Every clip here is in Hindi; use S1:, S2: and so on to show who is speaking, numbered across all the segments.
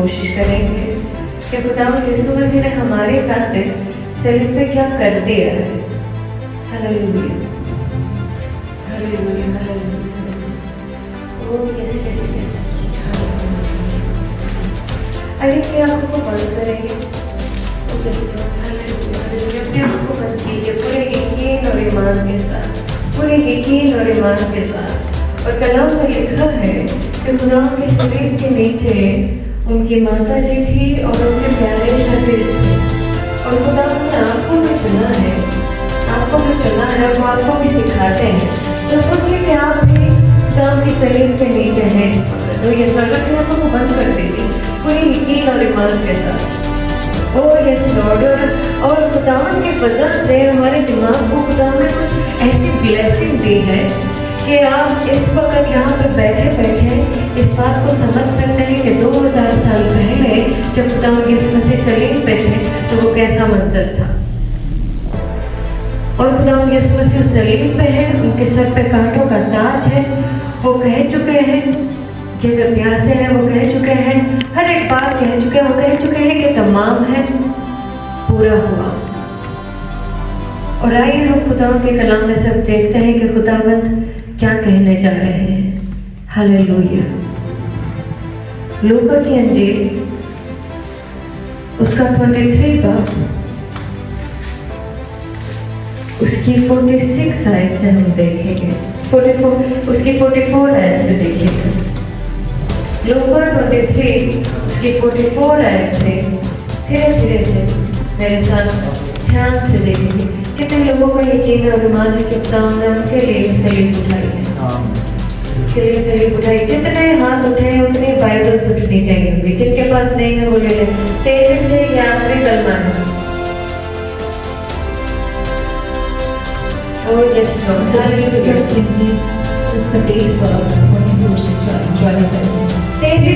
S1: कोशिश करेंगे कि खुदावंद यीशु मसीह ने हमारे खातिर सलीब पे क्या कर दिया है। Hallelujah, hallelujah, hallelujah. Oh yes yes yes. आइए अपनी आंखों को बंद करेंगे। अपने आंखों को बंद कीजिए पूरे यकीन और ईमान के साथ, पूरे यकीन और ईमान के साथ। और कलाम में लिखा है कि खुदा के सलीब के नीचे उनकी माता जी थी और उनके प्यारे शागिर्द थे। और खुदा ने आपको भी चुना है, आपको भी चुना है, वो आपको भी सिखाते हैं। तो सोचिए कि आप भी खुदा की सलीब के नीचे हैं इस वक्त। तो ये सर्वर की आंखों को बंद कर दीजिए पूरे यकीन और ईमान के साथ। Oh yes Lord. और खुदावन के फजल से हमारे दिमाग को खुदा ने कुछ ऐसी ब्लेसिंग दी है कि आप इस वक्त यहाँ पे बैठे बैठे इस बात को समझ सकते हैं कि 2000 साल पहले जब खुदावन यीशु मसीह सलीब पे थे तो वो कैसा मंजर था। और खुदावन यीशु मसीह सलीब पे है, उनके सर पे कांटों का ताज है। वो कह चुके हैं कि वे प्यासे हैं, वो कह चुके हैं, हर एक बात कह चुके हैं, वो कह चुके हैं कि तमाम है, पूरा हुआ। और आइए हम खुदा के कलाम में सब देखते हैं कि खुदावंद क्या कहने जा रहे हैं। हालेलुया। लूका की इंजील उसका 23 बाब उसकी 46 आयत से हम देखेंगे, 44 उसकी 44 आयत से देखेंगे। लूका 23 उसकी 44 आयत से धीरे धीरे से मेरे साथ ध्यान से देखेंगे। कितने लोगों को यकीन और ईमान है कि खुदा ने उनके लिए सलीब उठाई है, उनके लिए सलीब उठाई। जितने हाथ उठे उतनी बाइबल्स उठनी चाहिए, जिनके पास नहीं है वो ले लें। तेजी से ये आखिरी कलमा है। Oh yes Lord. उसका 23 बाब 44 से 44 तेजी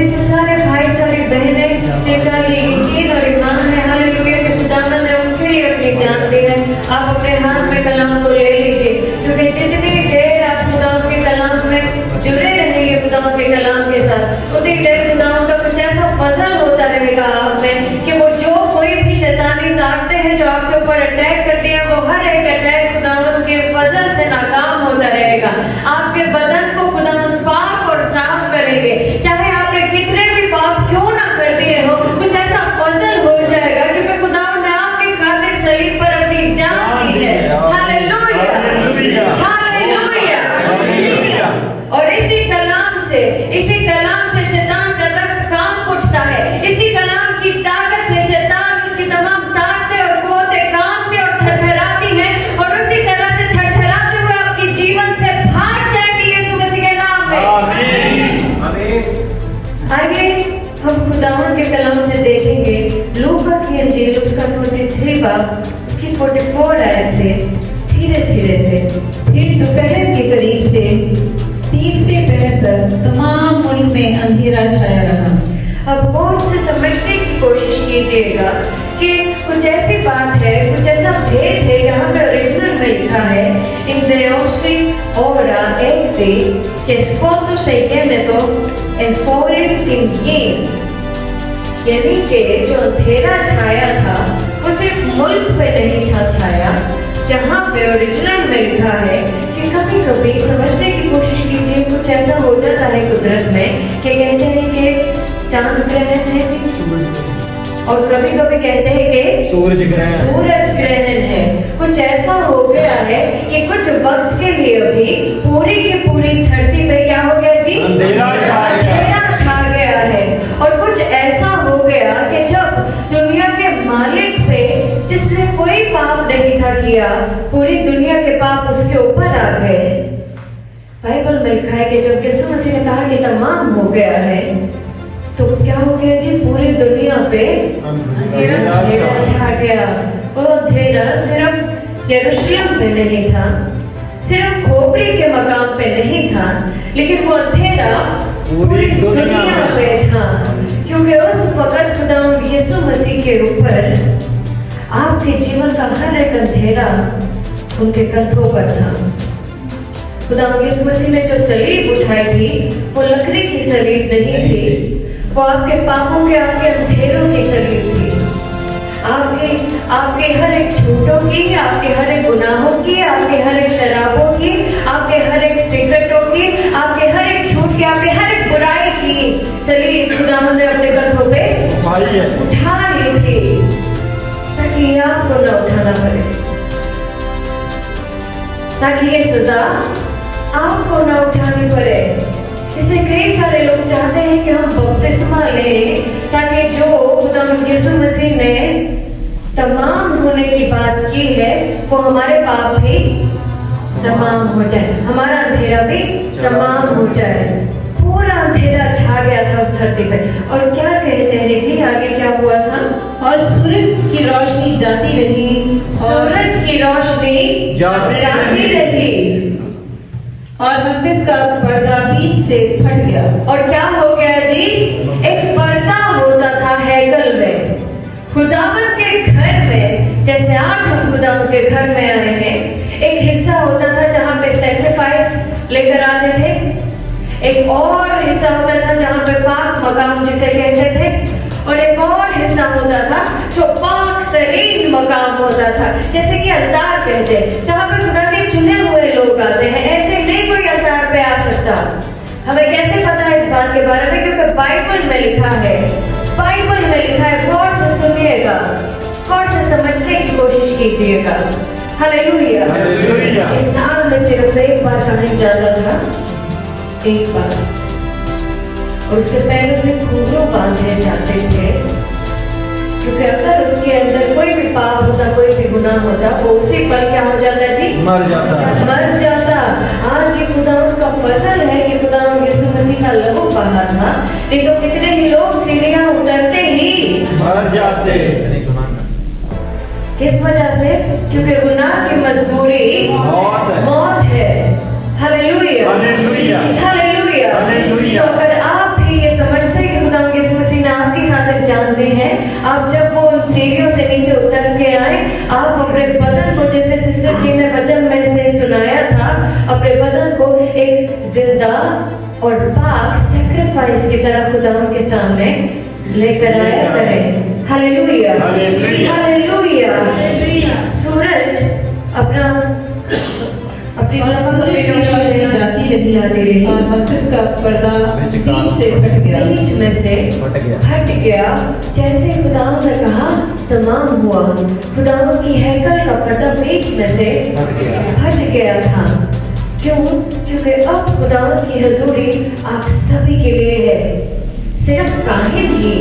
S1: से सारे भाई सारी बहनें जिनका ये यकीन और ईमान है हालेलुया कि खुदावंद ने उनके लिए अपनी जान दी है, आप अपने हाथ में कलाम को ले लीजिए। क्योंकि जितनी देर आप खुदावंद के कलाम में जुड़े रहेंगे, खुदावंद के कलाम के साथ, उतनी देर खुदावंद का कुछ ऐसा फजल होता रहेगा आप में कि वो जो कोई भी शैतानी ताकतें हैं जो आपके ऊपर अटैक करती है, वो हर एक अटैक खुदावंद के फजल से नाकाम होता रहेगा। आपके बदन को खुदावंद पाक और साफ करेंगे, चाहे आपने कितने भी पाप क्यों ना कर दिए हो, कुछ ऐसा फजल हो जाएगा क्योंकि खुदावंद ने आपके खातिर सलीब पर अपनी जान दी है। Hallelujah, hallelujah. और इसी कलाम से शैतान का तख्त कांप उठता है। इसी कलाम की ताकत से शैतान उसकी तमाम ताकतें और कुव्वतें कांपती और थरथराती हैं और उसी तरह से थरथराते हुए आपकी जीवन से भाग जाएंगी यीशु मसीह के नाम में। आगे हम खुदावंद के कलाम से देखेंगे लूका की इंजील उसका 23 बाब उसकी 44 आयत से धीरे धीरे से।
S2: फिर दोपहर के करीब से तीसरे पहर तक तमाम मुल्क में अंधेरा छाया रहा।
S1: अब गौर से समझने की कोशिश कीजिएगा कि कुछ ऐसी बात है, कुछ ऐसा भेद है। यहाँ पे ओरिजिनल में लिखा है इन देओसी ora ekti que σκότωσε σε γένετο εφόρην την γη। यानी कि जो अंधेरा छाया था वो सिर्फ मुल्क पे नहीं था छाया। यहाँ पे ओरिजिनल में लिखा है कि कभी कभी समझने की कोशिश कीजिए, कुछ ऐसा हो जाता है कुदरत में कि कहते हैं कि चांद ग्रहण है जी, और कभी कभी कहते हैं कि सूरज ग्रहण है। कुछ ऐसा हो गया है कि कुछ वक्त के लिए भी पूरी की पूरी धरती पे क्या हो गया जी, अंधेरा छा गया है। और कुछ ऐसा हो गया कि जब दुनिया के मालिक पे जिसने कोई पाप नहीं था किया, पूरी दुनिया के पाप उसके ऊपर आ गए। बाइबल में लिखा है कि जब यीशु मसीह ने कहा कि तमाम हो गया है तो क्या हो गया जी, पूरी दुनिया पे अंधेरा छा गया। वो अंधेरा सिर्फ यरूशलेम पे नहीं था, सिर्फ खोपड़ी के मकाम पे नहीं था, लेकिन वो अंधेरा पूरी दुनिया पे था। क्योंकि उस वक्त खुदावंद यीशु मसीह के ऊपर आपके जीवन का हर एक अंधेरा उनके कंधों पर था। खुदावंद यीशु मसीह ने जो सलीब उठाई थी वो लकड़ी की सलीब नहीं थी, वो आपके पापों के, आपके अंधेरों की सलीब थी। आपके हर एक झूठों की, आपके हर एक गुनाहों की, आपके हर एक शराबों की, आपके हर एक सिगरेटों की, आपके हर एक झूठ की, आपके हर एक बुराई की सलीब खुदावंद ने अपने कंधों पे उठा ली थी, ताकि आपको न उठाना पड़े, ताकि ये सजा आपको न उठानी पड़े। इसलिए कई सारे लोग चाहते हैं कि हम बपतिस्मा लें, ताकि जो खुदावंद यीशु मसीह ने तमाम होने की बात की है वो हमारे पाप भी तमाम हो जाए, हमारा अंधेरा भी तमाम हो जाए। पूरा अंधेरा छा गया था उस धरती पे। और क्या कहते हैं जी, आगे क्या हुआ था?
S2: और सूरज की रोशनी जाती रही,
S1: सूरज की रोशनी जाती रही,
S2: और मकदस का पर्दा बीच से फट गया।
S1: और क्या हो गया जी? एक पर्दा होता था हैकल में, खुदावंद के घर में। जैसे आज हम खुदावंद के घर में आए हैं, एक हिस्सा होता था जहां पे सैक्रिफाइस लेकर आते थे, एक और हिस्सा होता था जहां पे पाक मकाम जिसे कहते थे, और एक और हिस्सा होता था जो पाक तरीन मकाम होता था, जैसे कि अल्तार कहते हैं, जहां पे खुदा के चुने हुए लोग आते हैं। ऐसे नहीं कोई अल्तार पे आ सकता। हमें कैसे पता है इस बात के बारे में? क्योंकि बाइबल में लिखा है, बाइबल में लिखा है। गौर से सुनिएगा, गौर से समझने की कोशिश कीजिएगा। हालेलुया।
S3: हालेलुया।
S1: इस साल में सिर्फ एक बार कहीं जाता था, एक बार, और उसके पैरों से घुंघरू बांधे जाते थे, क्योंकि अगर उसके अंदर कोई भी पाप होता, कोई भी गुनाह होता, वो उसी पल क्या हो जाता जी?
S3: मर जाता।
S1: आज ये खुदावंद का फजल है कि खुदावंद यीशु मसीह का लहू बहा था, नहीं तो कितने ही लोग सीढ़ियां उतरते ही
S3: मर जाते।
S1: किस वजह से? क्योंकि गुनाह की मजदूरी मौत है। Hallelujah,
S3: hallelujah,
S1: hallelujah.
S3: हालेलुया।
S1: तो अगर आप भी ये समझते हैं कि खुदावंद यीशु मसीह ने आपकी खातिर जान दी है, आप जब वो उन सीढ़ियों से नीचे उतर के आए, आप अपने बदन को, जैसे सिस्टर जी ने वचन में से सुनाया था, अपने बदन को एक जिंदा और पाक सैक्रिफाइस की तरह खुदावंद के सामने लेकर आया करें। Hallelujah,
S3: hallelujah,
S1: hallelujah. सूरज अपनी
S2: और सूरज की रोशनी जाती रही, और मकदस का पर्दा बीच से फट गया,
S1: बीच में से हट गया। जैसे खुदावंद ने कहा तमाम हुआ। खुदावंद की हैकल का पर्दा बीच में से हट गया था। क्यों? क्योंकि अब खुदावंद की हजूरी आप सभी के लिए है। सिर्फ काहिन ही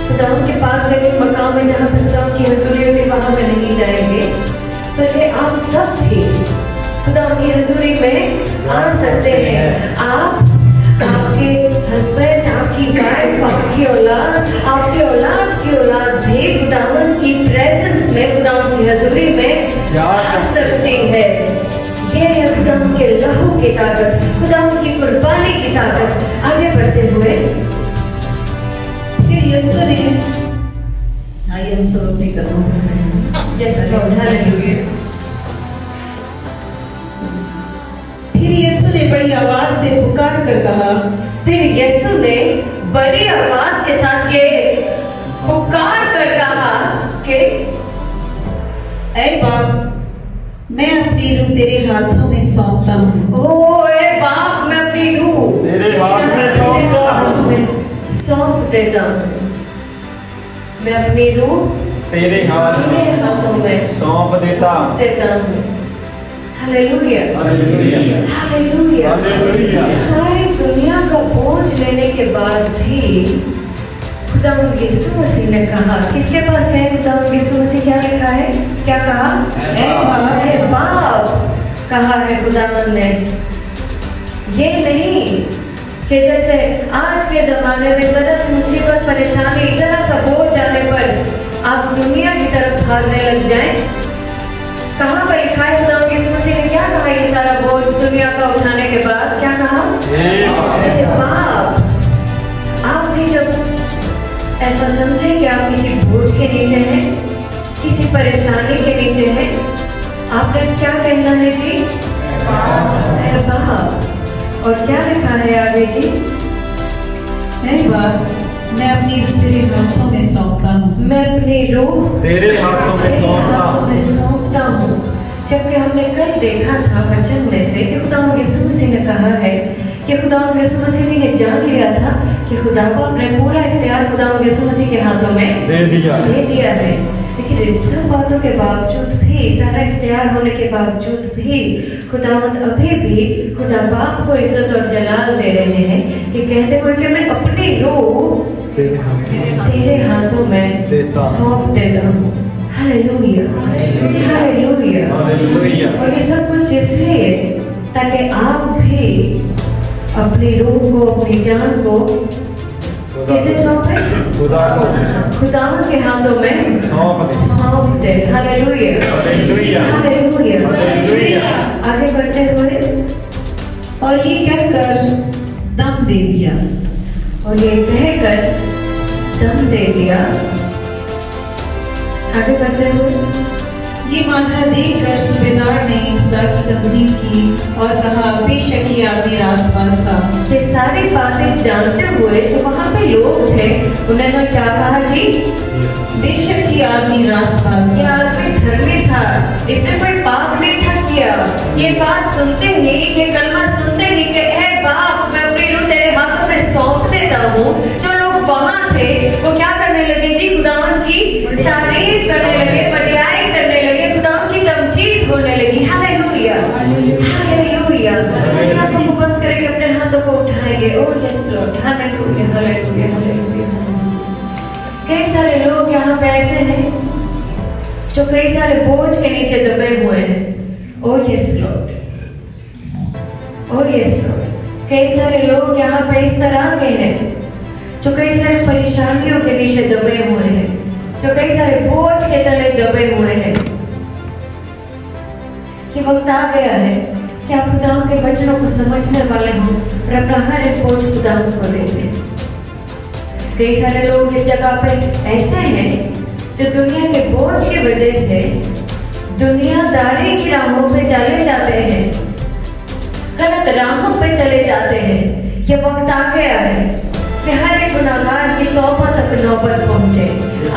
S1: खुदावंद के पाक गलील मकाम में, जहाँ पे खुदावंद की हजूरी होती, वहां में नहीं जाएंगे, बल्कि आप सब भी खुदावंद की हजूरी में आ सकते हैं। आप, आपके हस्बैंड, आपकी वाइफ, आपकी औलाद, आपकी औलाद की औलाद भी खुदावंद की प्रेजेंस में, खुदावंद की हजूरी में आ सकती है। ये है खुदावंद के लहू की ताकत, खुदावंद की कुर्बानी की ताकत। आगे बढ़ते हुए
S2: फिर यीशु ने, आइए हम सब अपने कदमों पर
S1: यीशु को हालेलुया।
S2: फिर यीशु ने बड़ी आवाज से पुकार कर कहा,
S1: फिर यीशु ने बड़ी आवाज के साथ ये पुकार कर कहा कि
S2: ऐ बाप, मैं अपनी रूह तेरे हाथों में सौंपता हूँ।
S1: ओ ए बाप, मैं अपनी रूह
S3: तेरे हाथ में सौंपता हूँ।
S1: सौंप देता हूँ। मैं अपनी रूह
S3: तेरे
S1: हाथों में
S3: सौंप देता
S1: हूँ। Hallelujah,
S3: hallelujah,
S1: hallelujah.
S3: हालेलुया।
S1: सारी दुनिया का बोझ लेने के बाद भी खुदावंद यीशु मसीह ने कहा, किसके पास गए खुदावंद यीशु मसीह? क्या लिखा है? क्या कहा? ऐ बाप कहा है खुदावंद ने। ये नहीं कि जैसे आज के जमाने में जरा सी मुसीबत, परेशानी, जरा सा बोझ जाने पर आप दुनिया की तरफ भागने लग जाएं। कहाँ पर लिखा है? खुदावंद यीशु मसीह ने क्या कहा? ये सारा बोझ दुनिया का उठाने के बाद क्या कहा? ऐ बाप। आप भी जब ऐसा समझे कि आप किसी बोझ के नीचे हैं, किसी परेशानी के नीचे हैं, आपने क्या कहना है जी? ऐ बाप। और क्या लिखा है आगे जी?
S2: ऐ बाप, मैं अपनी तेरे हाथों में सौंपता हूँ।
S1: मैं अपनी रूह
S3: तेरे हाथों में सौंपता हूँ।
S1: हाथों में सौंपता हूँ। जबकि हमने कल देखा था वचन में से कि खुदावंद यीशु मसीह ने कहा है कि खुदावंद यीशु मसीह ने ये जान लिया था कि खुदावा अपने पूरा इख्तियार खुदावंद यीशु मसीह के हाथों में
S3: दे दिया
S1: है। लेकिन इन सब बातों के बावजूद भी, सारा इख्तियार होने के बावजूद भी खुदावंद अभी भी खुदा बाप को इज्जत और जलाल दे रहे हैं कि कहते हुए कि मैं अपनी रूह तेरे हाथों में सौंप देता हूँ। Hallelujah, hallelujah.
S3: हालेलुया।
S1: और ये सब कुछ इसलिए ताकि आप भी अपनी रूह को, अपनी जान को किसे सौंपे?
S3: खुदा को
S1: खुदावंद के हाथों में सौंप दे। Hallelujah,
S3: hallelujah.
S1: हालेलुया।
S3: हालेलुया।
S1: आगे बढ़ते हुए
S2: और ये कहकर दम दे दिया।
S1: और ये कहकर दम दे दिया। आगे बढ़ते हुए
S2: ये माजरा देखकर सूबेदार ने खुदा की तमजीद की और कहा, बेशक ये आदमी रास्तबाज था।
S1: ये सारी बातें जानते हुए जो वहाँ पे लोग थे उन्होंने क्या कहा जी?
S2: बेशक ये आदमी रास्तबाज
S1: ये
S2: था।
S1: आदमी धर्मी था, इसने कोई पाप नहीं था किया। ये बात सुनते ही, ये कलमा सुनते ही कि ऐ बाप, मैं अपनी रूह तेरे हाथों में सौंप देता हूँ। जो लोग वहाँ थे वो क्या करने लगे जी? खुदावंद की तारीफ करने लगे, बड़ाई करने लगे, खुदावंद की तमजीद होने लगी। Hallelujah, hallelujah. आंखों को बंद करके अपने हाथों को उठाएंगे। Oh yes lord, hallelujah, hallelujah, hallelujah. कई सारे लोग यहाँ पे ऐसे हैं जो कई सारे बोझ के नीचे दबे हुए हैं। Oh yes Lord, oh yes Lord. कई सारे लोग यहाँ पे इस तरह के हैं जो कई सारी परेशानियों के नीचे दबे हुए हैं, जो कई सारे बोझ के तले दबे हुए हैं। ये वक्त आ गया है कि आप खुदावंद के वचनों को समझने वाले हो और अपना हर एक बोझ खुदावंद को दे दें। कई सारे लोग इस जगह पे ऐसे हैं जो दुनिया के बोझ की वजह से दुनियादारी की राहों पे चले जाते हैं, गलत राहों पे चले जाते हैं। ये वक्त आ गया है कि हर एक गुनाहगार की तौबा तक नौबत पहुंचे।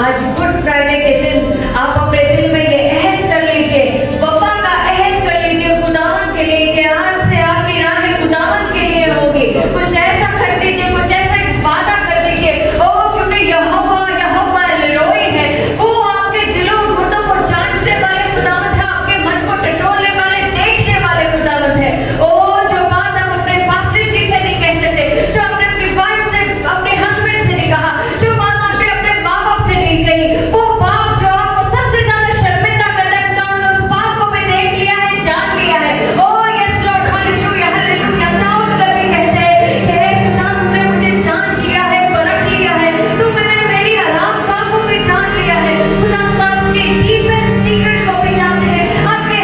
S1: आज गुड फ्राइडे के दिन आप अपने दिल में ये अहद कर लीजिए, वफा का अहद कर लीजिए खुदावंद के लिए कि आज से आपकी राहें खुदावंद के लिए होगी। कुछ ऐसा कर दीजिए, कुछ ऐसा वादा कर दीजिए। ओ क्योंकि यहोवा यहोवा एलरोई है, वो आपके दिलों गुर्दों को जांचने वाले खुदावंद है, आपके मन को टटोलने वाले, देखने वाले खुदावंद है। ओ जो बात आप अपने पास्टर जी से नहीं कह सकते, जो आपने अपनी वाइफ से, अपने हस्बैंड से नहीं कहा, जो बात आपने अपने माँ बाप से नहीं कही, वो बात जो आपको सबसे ज्यादा शर्मिंदा करता है, खुदावंद ने उस बात को भी देख लिया है, जान लिया है। Oh yes lord, hallelujah, hallelujah. दाऊद नबी कहते हैं कि हे खुदा, तूने मुझे जांच लिया है, परख लिया है, तूने मेरी आराम गाह को भी जान लिया है। खुदावंद आपके डीपेस्ट सीक्रेट को भी जानते हैं, आपके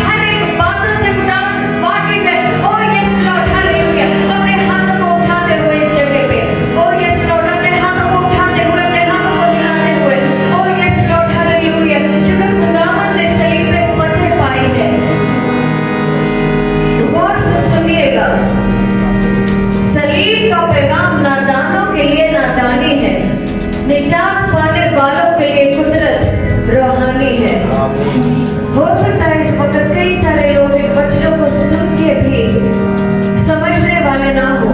S1: हर एक बातों से खुदावंद वाकिफ है। Oh yes lord, hallelujah. अपने हाथों को उठाते हुए इस जगह पे, ओ यस लॉर्ड, अपने हाथों को उठाते हुए, अपने हाथों को हिलाते हुए, ओ यस लॉर्ड, हालेलुया। क्योंकि खुदावंद ने सलीब पे फतह पाई है। गौर से सुनिएगा, सलीब का पैगाम नादानों के लिए नादानी है, निजात पाने वालों के लिए कुदरत रूहानी है। हो सकता है इस वक्त कई सारे लोग इन वचनों को सुन के भी समझने वाले ना हो,